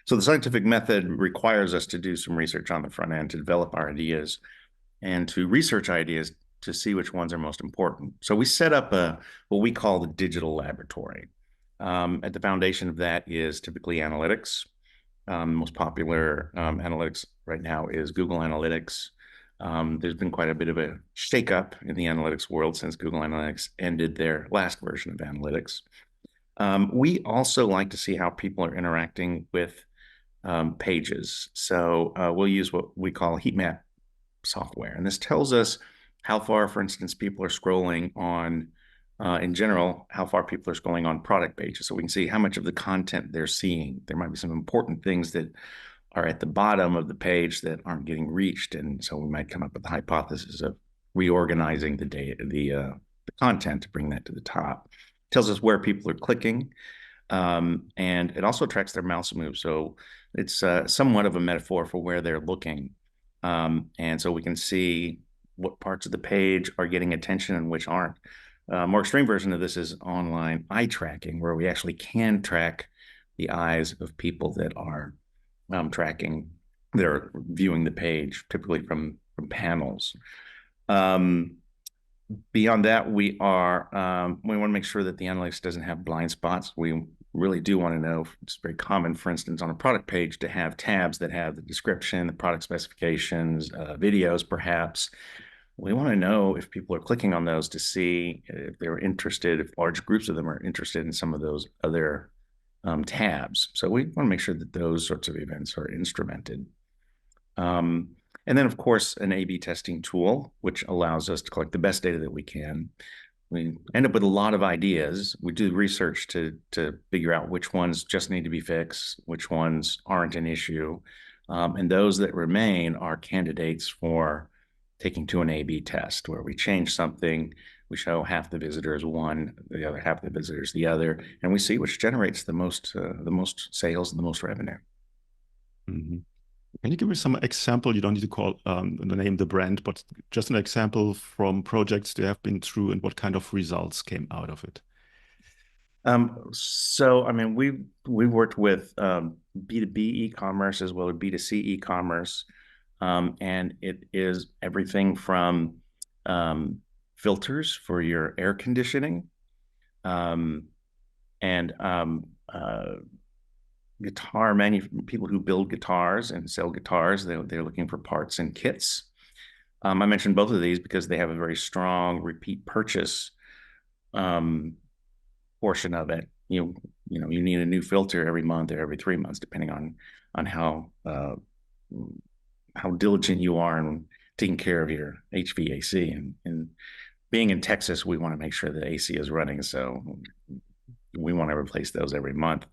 So the scientific method requires us to do some research on the front end to develop our ideas and to research ideas to see which ones are most important. So we set up what we call the digital laboratory. At the foundation of that is typically analytics. Most popular analytics right now is Google Analytics. There's been quite a bit of a shakeup in the analytics world since Google Analytics ended their last version of analytics. We also like to see how people are interacting with pages. So we'll use what we call heat map software. And this tells us how far, for instance, people are scrolling on, in general, how far people are scrolling on product pages. So we can see how much of the content they're seeing. There might be some important things that are at the bottom of the page that aren't getting reached. And so we might come up with the hypothesis of reorganizing the data, the content to bring that to the top. It tells us where people are clicking. And it also tracks their mouse moves. So it's somewhat of a metaphor for where they're looking. And so we can see what parts of the page are getting attention and which aren't. More extreme version of this is online eye tracking, where we actually can track the eyes of people that are tracking, that are viewing the page, typically from panels. Beyond that, we want to make sure that the analytics doesn't have blind spots. We really do want to know, it's very common, for instance, on a product page to have tabs that have the description, the product specifications, videos, perhaps. We want to know if people are clicking on those to see if they're interested, if large groups of them are interested in some of those other tabs. So we want to make sure that those sorts of events are instrumented. And then, of course, an A/B testing tool, which allows us to collect the best data that we can. We end up with a lot of ideas. We do research to figure out which ones just need to be fixed, which ones aren't an issue. And those that remain are candidates for taking to an A/B test, where we change something, we show half the visitors one, the other half of the visitors the other, and we see which generates the most sales and the most revenue. Mm-hmm. Can you give me some example? You don't need to call the name, the brand, but just an example from projects you have been through and what kind of results came out of it. So, I mean, we've worked with B2B e-commerce as well as B2C e-commerce, and it is everything from filters for your air conditioning, and people who build guitars and sell guitars. They're looking for parts and kits. I mentioned both of these because they have a very strong repeat purchase portion of it. You need a new filter every month or every 3 months, depending on how diligent you are in taking care of your HVAC. And being in Texas, we want to make sure that AC is running, so we want to replace those every month.